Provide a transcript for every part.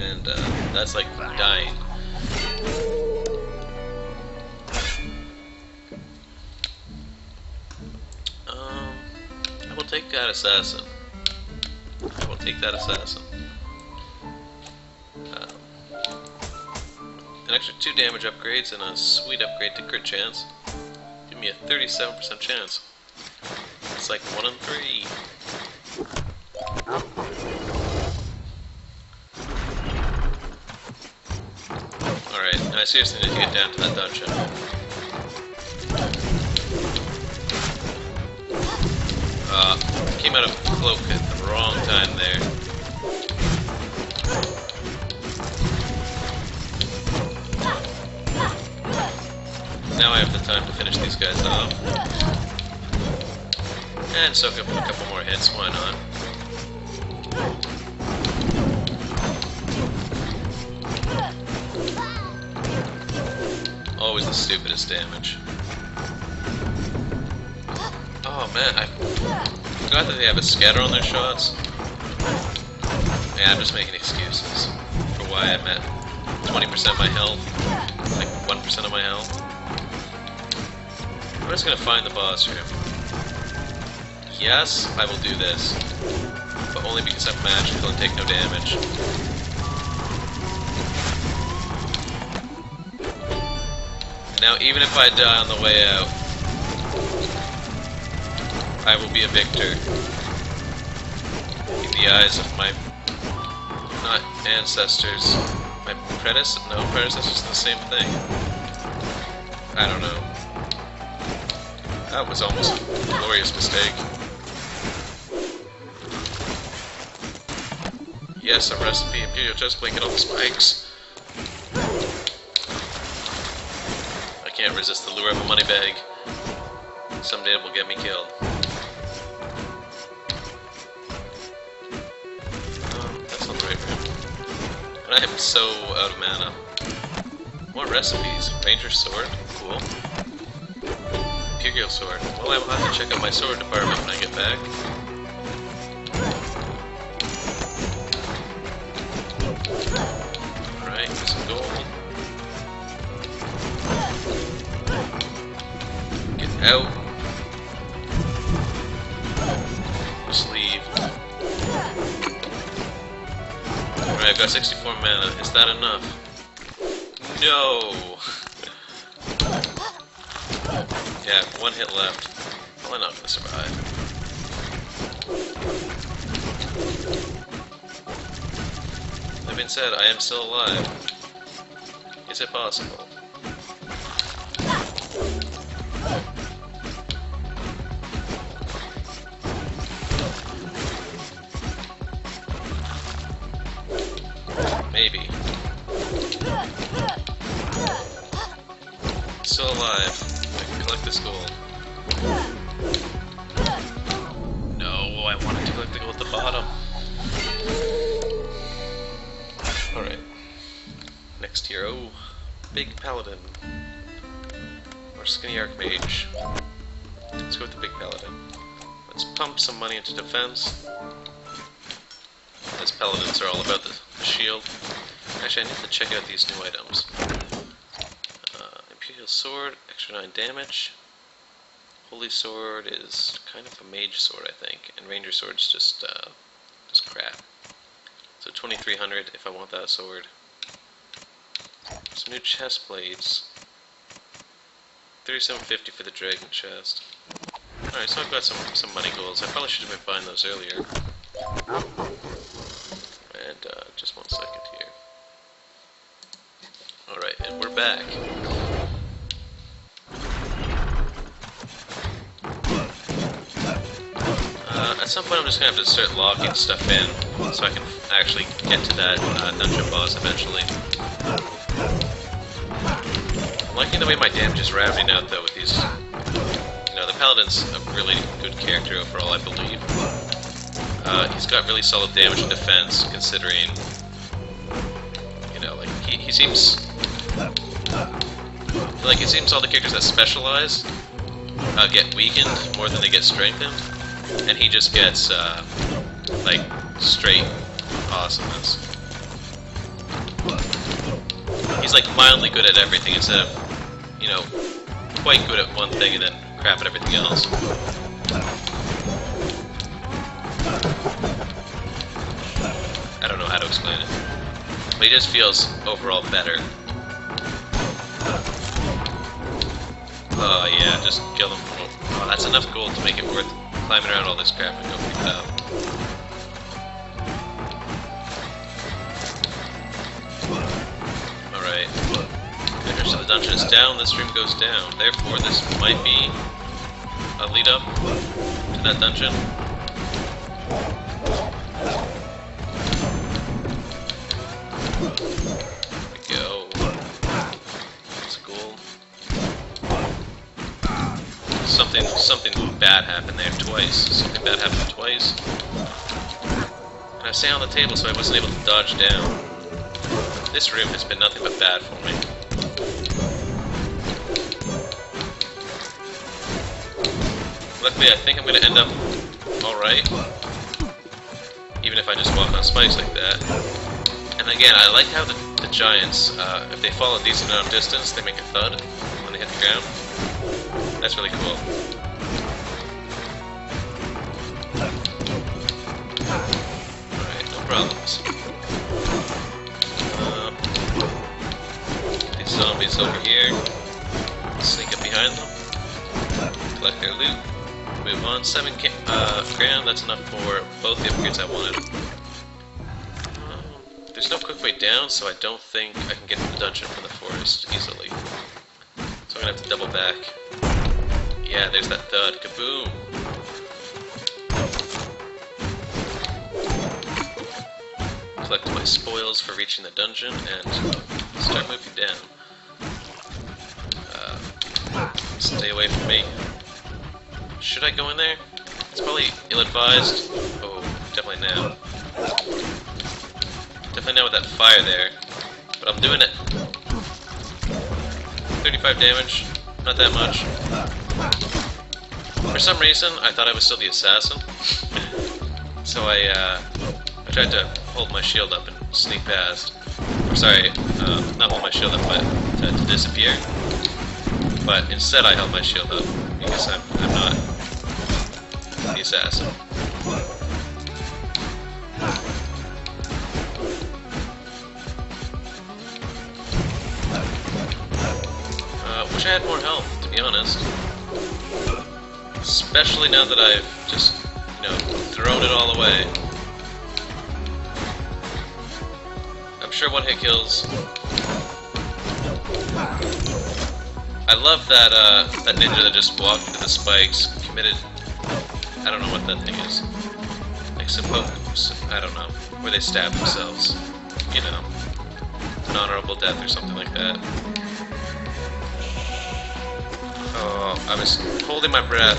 and that's like dying. I will take that assassin. I will take that assassin. An extra 2 damage upgrades and a sweet upgrade to crit chance. Give me a 37% chance. It's like 1 in 3. Alright, I seriously need to get down to that dungeon. Came out of cloak at the wrong time there. Now I have the time to finish these guys off. And soak up a couple more hits, why not? Always the stupidest damage. Oh man, I forgot that they have a scatter on their shots. Yeah, I'm just making excuses for why I'm at 20% of my health, like 1% of my health. I'm just gonna find the boss room. Yes, I will do this, but only because I'm magical and take no damage. Now, even if I die on the way out, I will be a victor in the eyes of my, not ancestors, my predecessors. No, predecessors are the same thing. I don't know. That was almost a glorious mistake. Yes, a recipe, Imperial Chestplate, get all the spikes. I can't resist the lure of a money bag. Someday it will get me killed. That's not the right room. And I am so out of mana. More recipes. Ranger sword, cool. Imperial sword. Well, I will have to check out my sword department when I get back. Alright, get some gold. Get out. Just leave. Alright, I've got 64 mana. Is that enough? No! Yeah, 1 hit left. Well, I'm not gonna survive. That being said, I am still alive. Is it possible? Maybe. Still alive. I can collect this gold. No, I wanted to collect the gold at the bottom. Alright. Next hero. Big Paladin. Or Skinny Archmage. Let's go with the Big Paladin. Let's pump some money into defense. As Paladins are all about the shield. Actually, I need to check out these new items. Imperial Sword, extra 9 damage. Holy Sword is kind of a mage sword, I think, and Ranger Sword's just crap. So 2300 if I want that sword. Some new chest plates. 3750 for the dragon chest. Alright, so I've got some money goals. I probably should have been buying those earlier. And just 1 second here. Alright, and we're back. At some point I'm just going to have to start locking stuff in, so I can actually get to that dungeon boss eventually. I'm liking the way my damage is rounding out though with these. You know, the Paladin's a really good character overall, I believe. He's got really solid damage and defense, considering, you know, like, he seems... Like, it seems all the characters that specialize get weakened more than they get strengthened. And he just gets, like, straight awesomeness. He's like mildly good at everything instead of, you know, quite good at one thing and then crap at everything else. I don't know how to explain it. But he just feels overall better. Oh yeah, just kill him. Oh, that's enough gold to make it worth climbing around all this crap and go pick it up. Alright. Entrance to the dungeon is down, this room goes down. Therefore, this might be a lead up to that dungeon. There we go. That's gold. Something bad happened there twice. Something bad happened twice. And I was staying on the table, so I wasn't able to dodge down. This room has been nothing but bad for me. Luckily, I think I'm going to end up alright. Even if I just walk on spikes like that. And again, I like how the giants, if they fall a decent amount of distance, they make a thud when they hit the ground. That's really cool. Alright, no problems. These zombies over here. Sneak up behind them. Collect their loot. Move on. 7 grand, that's enough for both the upgrades I wanted. There's no quick way down, so I don't think I can get to the dungeon from the forest easily. So I'm gonna have to double back. Yeah, there's that thud. Kaboom! Collect my spoils for reaching the dungeon and start moving down. Stay away from me. Should I go in there? It's probably ill-advised. Oh, definitely now. Definitely now with that fire there. But I'm doing it. 35 damage. Not that much. For some reason, I thought I was still the assassin. So I tried to hold my shield up and sneak past. Or sorry, not hold my shield up, but to disappear. But instead I held my shield up, because I'm not the assassin. Wish I had more health, to be honest. Especially now that I've just, you know, thrown it all away. I'm sure one hit kills. I love that that ninja that just walked into the spikes, committed, I don't know what that thing is. Like I don't know, where they stab themselves. You know, an honorable death or something like that. Oh, I was holding my breath,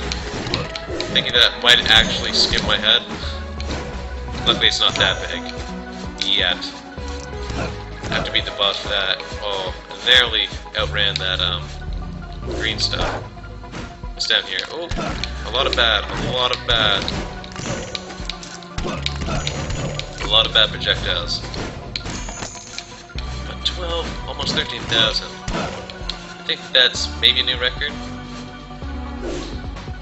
thinking that might actually skip my head. Luckily it's not that big. Yet. I have to beat the boss for that. Oh, narrowly outran that green stuff. It's down here. Oh, a lot of bad. A lot of bad. A lot of bad projectiles. 12, almost 13,000. I think that's maybe a new record.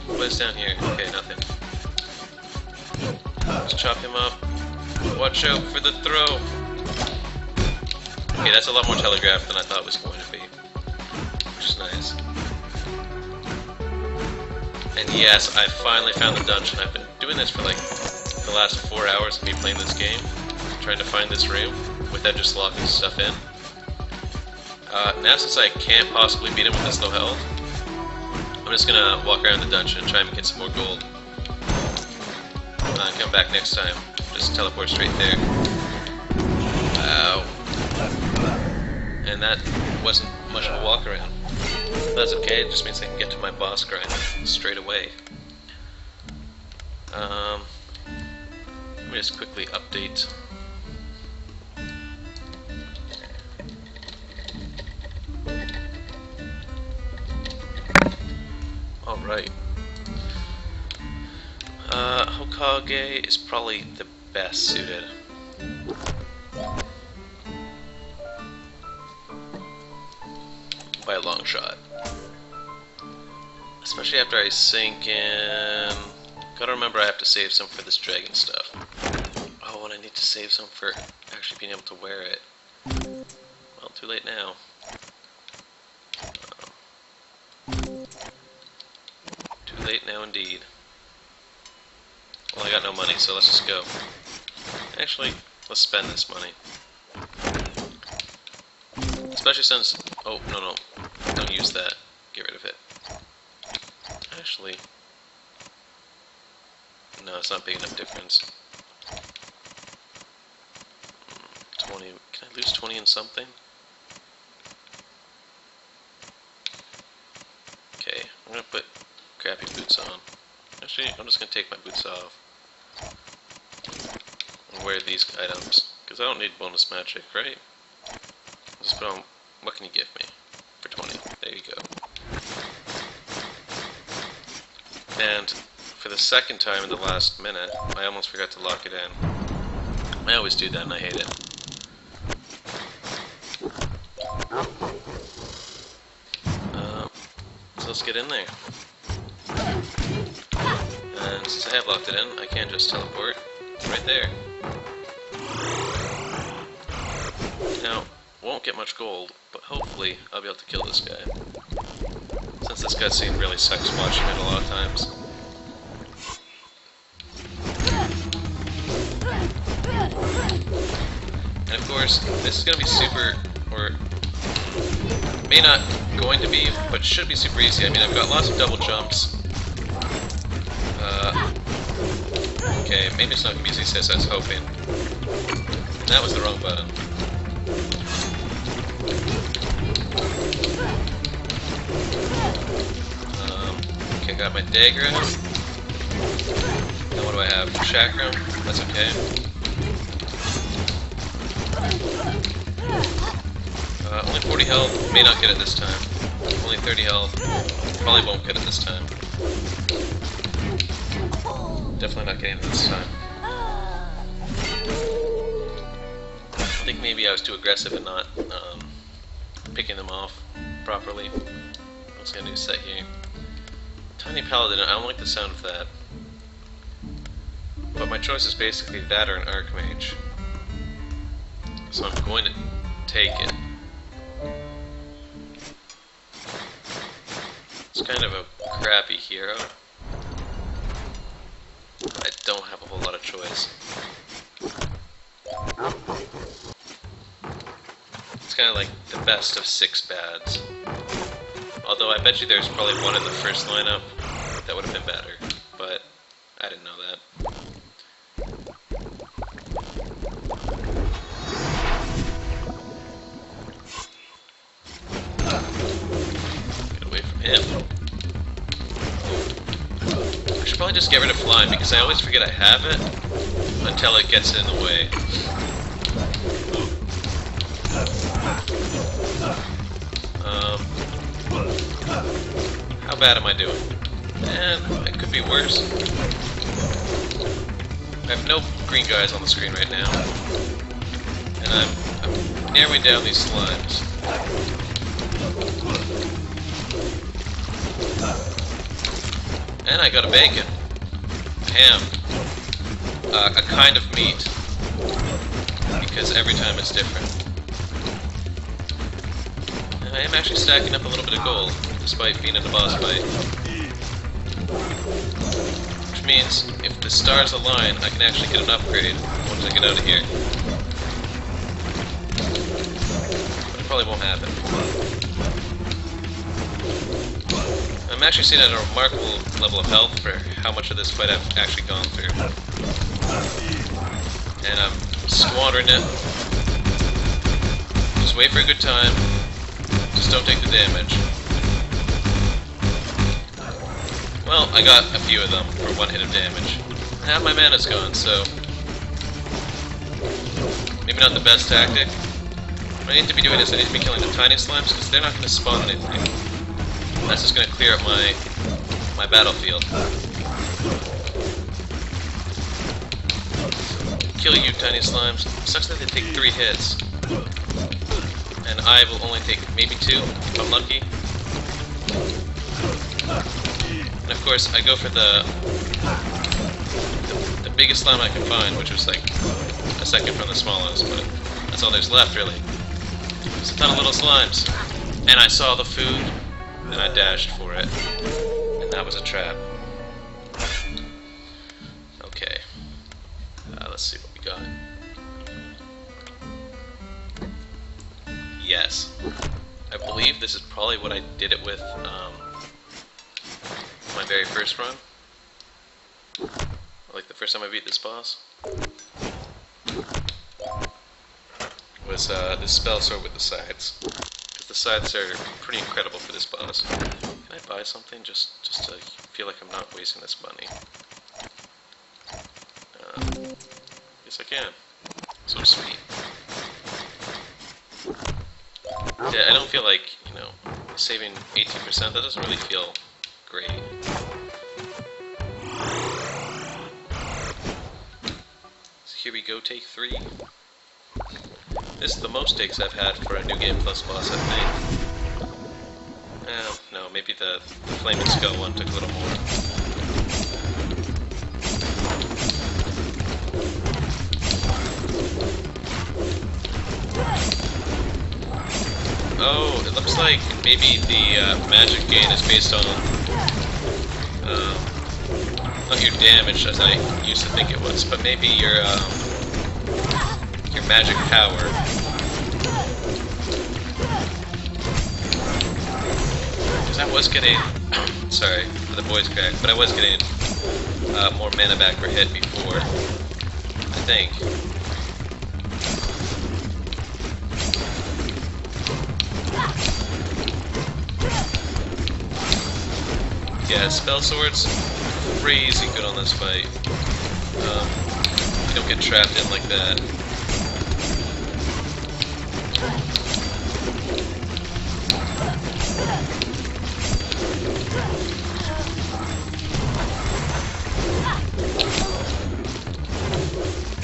What is down here? Okay, nothing. Let's chop him up. Watch out for the throw. Okay, that's a lot more telegraphed than I thought it was going to be. Which is nice. And yes, I finally found the dungeon. I've been doing this for like the last 4 hours of me playing this game. Trying to find this room without just locking stuff in. Now since I can't possibly beat him with this low health, I'm just gonna walk around the dungeon and try and get some more gold. Come back next time. Just teleport straight there. Wow. And that wasn't much of a walk around. That's okay, it just means I can get to my boss grind straight away. Let me just quickly update. Alright. Hokage is probably the best suited. by a long shot. Especially after I sink in... Gotta remember I have to save some for this dragon stuff. Oh, and I need to save some for actually being able to wear it. Well, too late now. Too late now indeed. Well, I got no money, so let's just go. Actually, let's spend this money. Especially since... Oh, no. Don't use that. Get rid of it. Actually... No, it's not big enough difference. 20... Can I lose 20 in something? Okay, I'm gonna put crappy boots on. Actually, I'm just gonna take my boots off. And wear these items. Because I don't need bonus magic, right? I'll just put on... What can you give me? For 20. There you go. And for the second time in the last minute, I almost forgot to lock it in. I always do that and I hate it. So let's get in there. And since I have locked it in, I can just teleport right there. Now, won't get much gold, but hopefully I'll be able to kill this guy. Since this cutscene really sucks watching it a lot of times. And of course, this is going to be super, or may not going to be, but should be super easy. I mean, I've got lots of double jumps. Okay, maybe it's not going to be as easy as I was hoping. That was the wrong button. Okay, got my dagger out. Now what do I have? Chakram? That's okay. Only 40 health, may not get it this time. Only 30 health, probably won't get it this time. Definitely not getting it this time. I think maybe I was too aggressive and not picking them off properly. What's gonna do set here? Tiny Paladin, I don't like the sound of that. But my choice is basically that or an Archmage. So I'm going to take it. It's kind of a crappy hero. I don't have a whole lot of choice. It's kind of like the best of 6 bads. Although I bet you there's probably one in the first lineup that would have been better, but I didn't know that. Get away from him. I should probably just get rid of flying because I always forget I have it until it gets in the way. How bad am I doing? Man, it could be worse. I have no green guys on the screen right now. And I'm narrowing down these slimes. And I got a bacon. Ham. A kind of meat. Because every time it's different. And I am actually stacking up a little bit of gold, despite being in the boss fight. Which means, if the stars align, I can actually get an upgrade once I get out of here. But it probably won't happen. I'm actually seeing at a remarkable level of health for how much of this fight I've actually gone through. And I'm squandering it. Just wait for a good time. Just don't take the damage. Well, I got a few of them for 1 hit of damage. Half my mana's gone, so maybe not the best tactic. What I need to be doing is I need to be killing the tiny slimes because they're not going to spawn anything. That's just going to clear up my battlefield. Kill you, tiny slimes. Sucks that they take 3 hits. and I will only take maybe 2 if I'm lucky. And of course, I go for the biggest slime I can find, which was like a second from the smallest, but that's all there's left, really. There's a ton of little slimes. And I saw the food, and I dashed for it. And that was a trap. Okay. Let's see what we got. Yes. I believe this is probably what I did it with my very first run. Like the first time I beat this boss. Was this spell sword with the sides. Because the sides are pretty incredible for this boss. Can I buy something just to feel like I'm not wasting this money? Yes I can. So sweet. Yeah, I don't feel like, you know, saving 18%, that doesn't really feel great. So here we go, take 3. This is the most takes I've had for a New Game Plus boss, I think. No, maybe the Flaming Skull one took a little more. Oh, it looks like maybe the magic gain is based on not your damage, as I used to think it was, but maybe your magic power. Because I was getting, sorry for the voice crack, but I was getting more mana back per hit before, I think. Yeah, spell swords, crazy good on this fight. You don't get trapped in like that.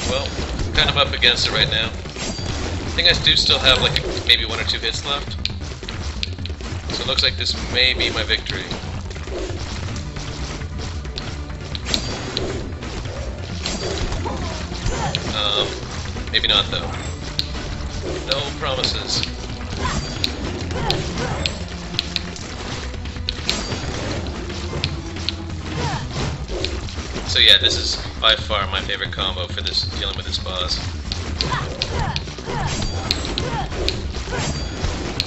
Well, I'm kind of up against it right now. I think I do still have like maybe 1 or 2 hits left. So it looks like this may be my victory. Maybe not though. No promises. So yeah, this is by far my favorite combo for this dealing with this boss.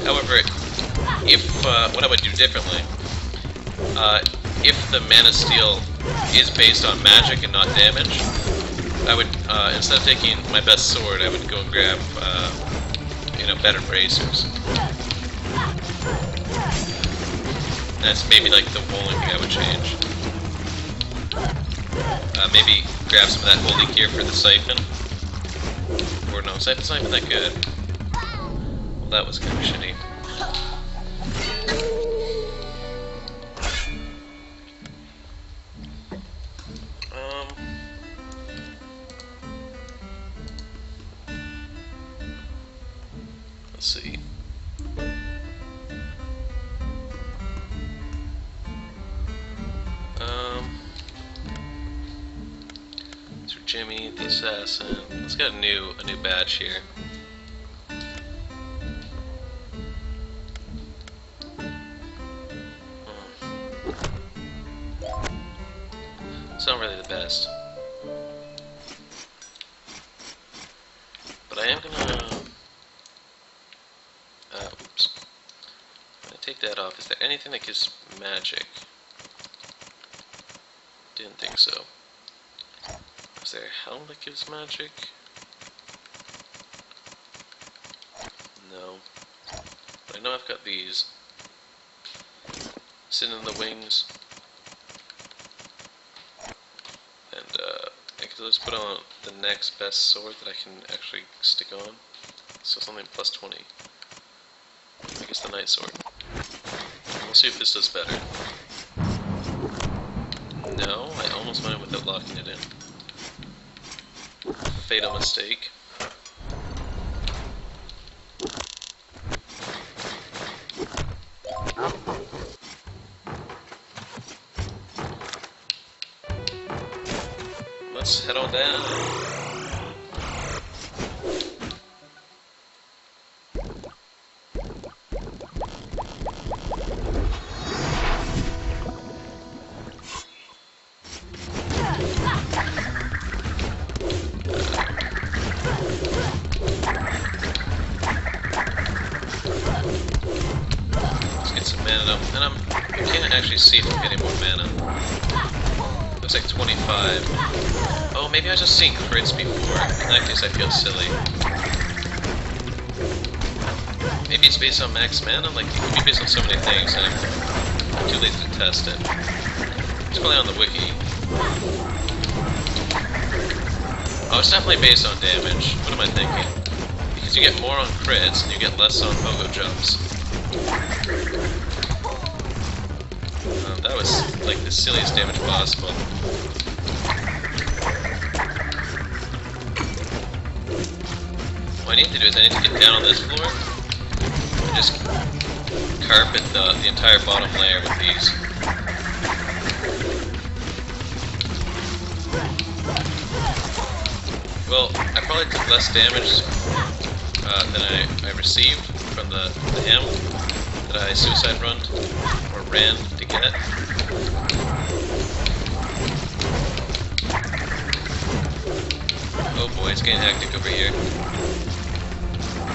However, if what I would do differently, if the Mana Steel is based on magic and not damage, I would, instead of taking my best sword, I would go and grab, you know, better bracers. That's maybe like the only thing I would change. Maybe grab some of that holy gear for the siphon. Or no, siphon's not even that good. Well, that was kind of shitty. Let's see. Sir Jimmy, the assassin. Let's get a new badge here. It's not really the best, but I am gonna. Oops. I'm gonna take that off. Is there anything that gives magic? Didn't think so. Is there a helm that gives magic? No. But I know I've got these. Sin in the wings. And I could just put on the next best sword that I can actually stick on. So something plus 20. I guess the Night Sword. We'll see if this does better. No, I almost went in without locking it in. Fatal mistake. let's head on down. Let's get some mana up. And I can't actually see if I'm getting more mana. Looks like 25. Oh, maybe I was just seeing crits before. In that case, I feel silly. Maybe it's based on max mana? Like, it could be based on so many things, and I'm too lazy to test it. It's probably on the wiki. Oh, it's definitely based on damage. What am I thinking? Because you get more on crits, and you get less on pogo jumps. That was, like, the silliest damage possible. What I need to do is I need to get down on this floor and just carpet the entire bottom layer with these. Well, I probably took less damage than I received from the M that I suicide run or ran to get. Oh boy, it's getting hectic over here.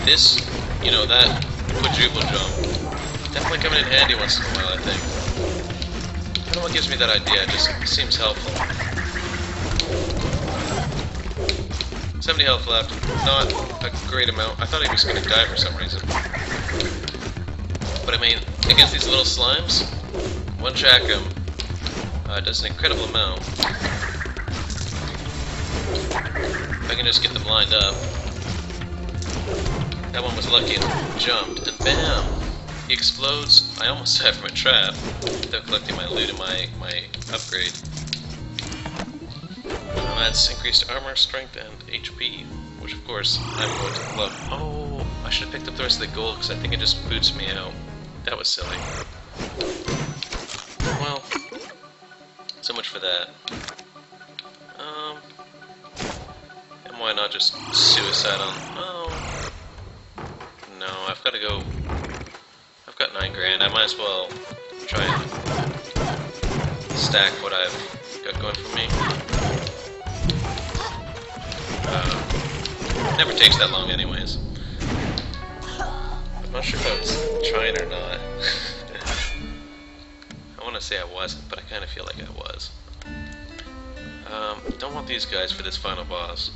This, you know, that quadruple jump, definitely coming in handy once in a while, I think. I don't know what gives me that idea, it just seems helpful. 70 health left, not a great amount. I thought he was going to die for some reason. But I mean, against these little slimes, one Chacum does an incredible amount. If I can just get them lined up. That one was lucky and jumped, and bam! He explodes. I almost died from a trap without collecting my loot and my upgrade. That's increased armor, strength, and HP, which of course I'm going to love. Oh, I should have picked up the rest of the gold because I think it just boots me out. That was silly. Well, so much for that. And why not just suicide on... Oh, no, I've got to go... I've got 9 grand. I might as well try and stack what I've got going for me. Never takes that long anyways. I'm not sure if I was trying or not. I want to say I wasn't, but I kind of feel like I was. Don't want these guys for this final boss.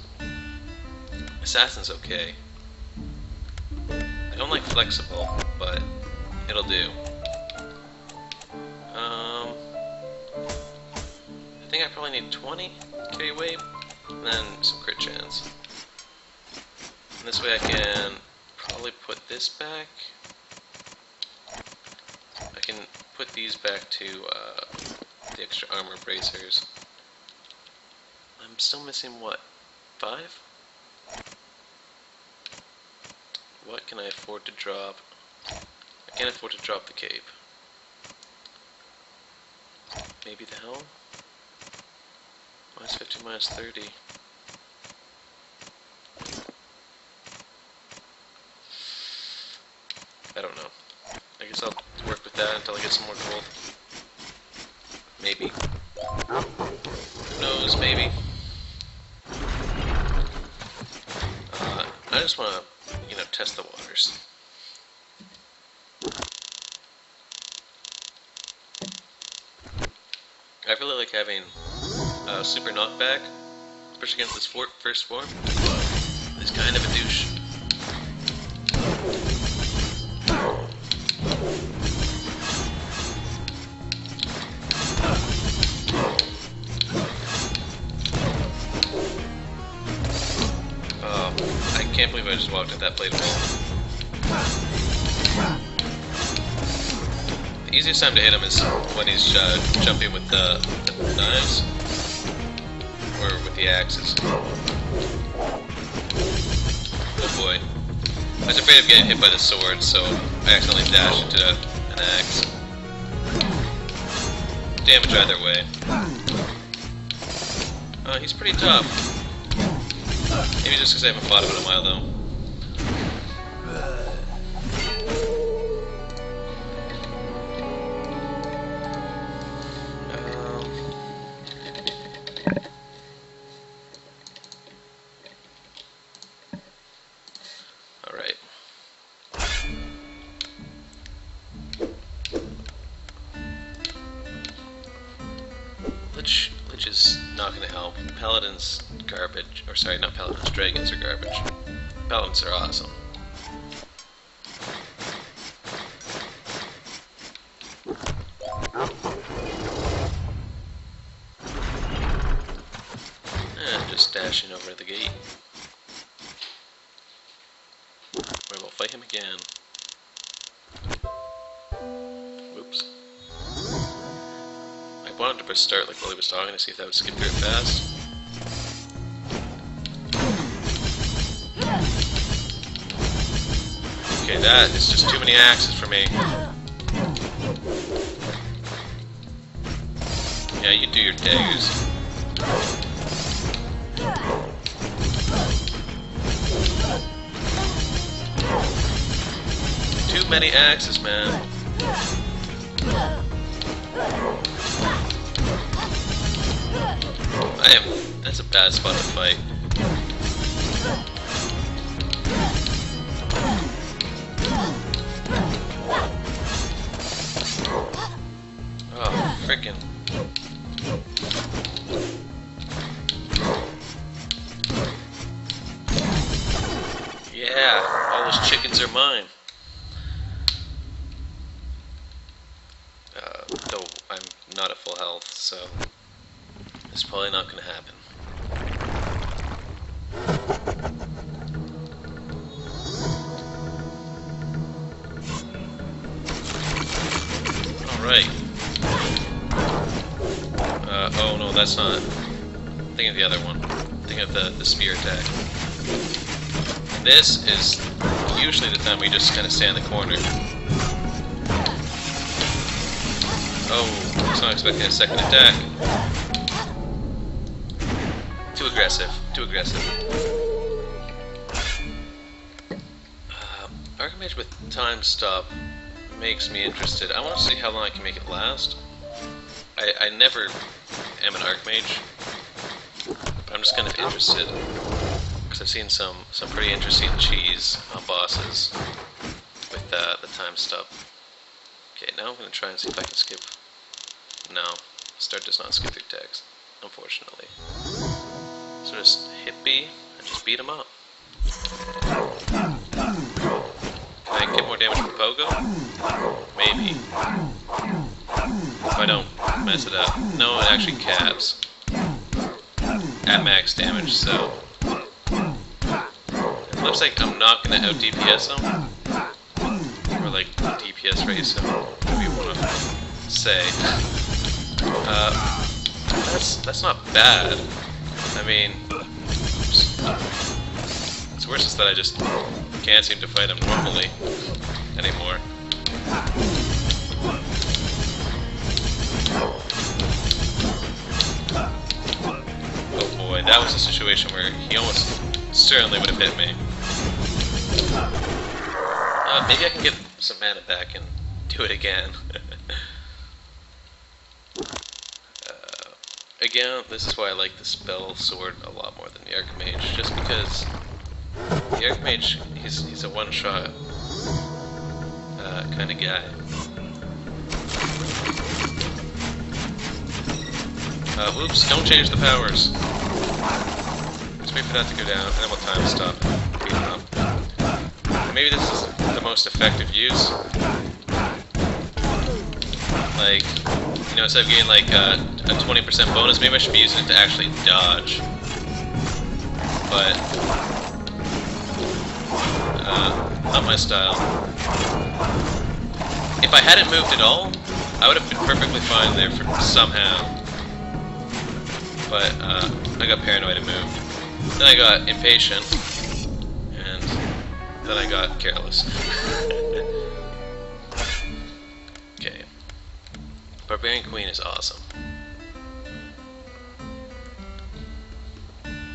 Assassin's okay. I don't like flexible, but it'll do. I think I probably need 20 carry weight, and then some crit chance. And this way I can probably put this back. I can put these back to the extra armor bracers. I'm still missing, what, 5? What can I afford to drop? I can't afford to drop the cape. Maybe the helm? Minus 50, minus 30. I don't know. I guess I'll work with that until I get some more gold. Maybe. Who knows, maybe. I just want to, you know, test the waters. I really like having super knockback, especially against this first form. He's kind of a douche. I can't believe I just walked at that plate wall. The easiest time to hit him is when he's jumping with the knives, or with the axes. Oh boy. I was afraid of getting hit by the sword, so I accidentally dashed into an axe. Damage either way. He's pretty tough. Maybe just because I haven't fought him in a while, though. Alright. Lich is not going to help. Paladins garbage. Or sorry, not paladins. Dragons are garbage. Paladins are awesome. And just dashing over the gate. We will fight him again. Oops. I wanted to press start like Willie was talking to see if that would skip through it fast. Okay, that is just too many axes for me. Yeah, you do your daggers. Too many axes, man. That's a bad spot to fight. Oh, frickin'. Yeah, all those chickens are mine. Though I'm not at full health, so it's probably not going to happen. Alright. Oh no, that's not. Think of the other one. Think of the spear attack. This is usually the time we just kind of stay in the corner. Oh, I was not expecting a second attack. Too aggressive. Too aggressive. Archmage with time stop makes me interested. I want to see how long I can make it last. I never am an Archmage, but I'm just kind of interested because I've seen some pretty interesting cheese on bosses with the time stop. Okay, now I'm going to try and see if I can skip. No, start does not skip through text, unfortunately. So just hit B and just beat him up. Can I get more damage from Pogo? Maybe. If I don't mess it up. No, it actually caps. At max damage, so... It looks like I'm not going to out DPS him. Or like DPS race him, if you want to say. That's not bad. I mean... It's worse is that I just can't seem to fight him normally anymore. Oh boy, that was a situation where he almost certainly would have hit me. Maybe I can get some mana back and do it again. Again, this is why I like the spell sword a lot more than the Archmage, just because the Archmage, he's a one-shot kind of guy. Whoops, don't change the powers. Let's wait for that to go down, and then we'll time stop and beat him up. Maybe this is the most effective use. Like, you know, instead of getting like a 20% bonus, maybe I should be using it to actually dodge. But, not my style. If I hadn't moved at all, I would have been perfectly fine there for somehow. But, I got paranoid and moved. Then I got impatient, and then I got careless. Okay. Barbarian Queen is awesome.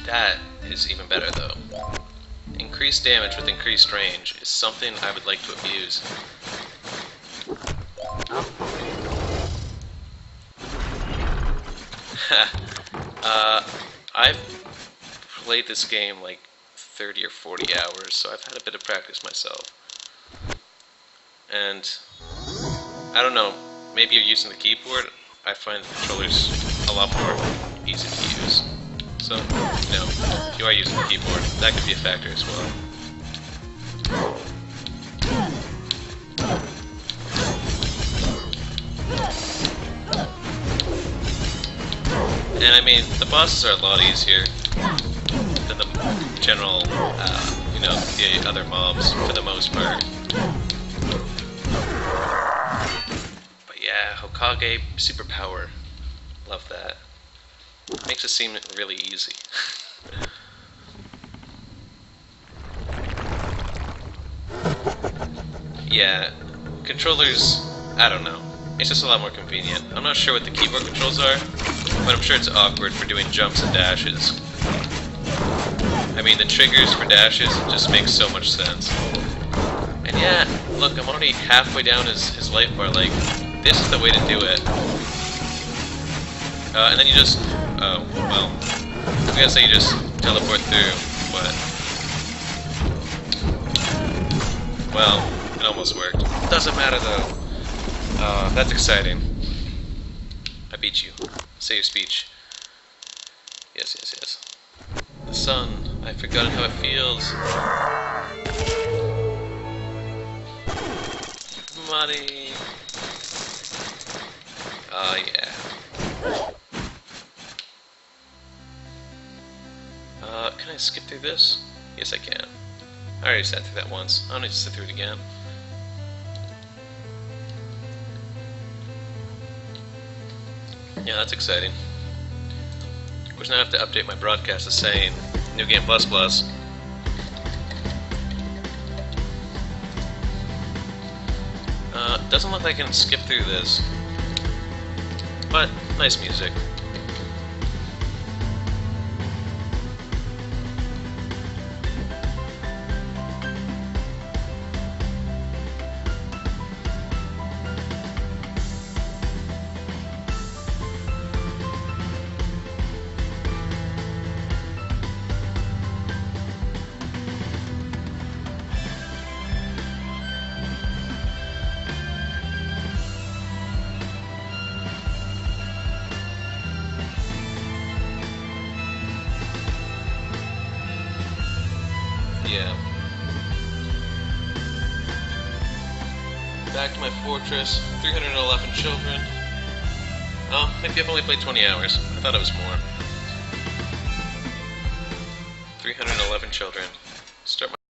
That is even better though. Increased damage with increased range is something I would like to abuse. I've played this game like 30 or 40 hours, so I've had a bit of practice myself. And I don't know, maybe you're using the keyboard. I find the controllers a lot more easy to use. So, you know, if you are using the keyboard, that could be a factor as well. And I mean, the bosses are a lot easier than the general, you know, the other mobs for the most part. But yeah, Hokage superpower. Love that. Makes it seem really easy. Yeah, controllers, I don't know. It's just a lot more convenient. I'm not sure what the keyboard controls are, but I'm sure it's awkward for doing jumps and dashes. I mean, the triggers for dashes just make so much sense. And yeah, look, I'm already halfway down his life bar, like, this is the way to do it. And then you just, oh, well, I was gonna say you just teleport through, but, well, it almost worked. Doesn't matter though. That's exciting. I beat you. Say your speech. Yes, yes, yes. The sun. I've forgotten how it feels. Money. Oh, yeah. Can I skip through this? Yes, I can. I already sat through that once. I don't need to sit through it again. Yeah, that's exciting. Of course, now I have to update my broadcast to saying New Game Plus Plus. Doesn't look like I can skip through this, but nice music. Yeah. Back to my fortress. 311 children. Oh, maybe I've only played 20 hours. I thought it was more. 311 children.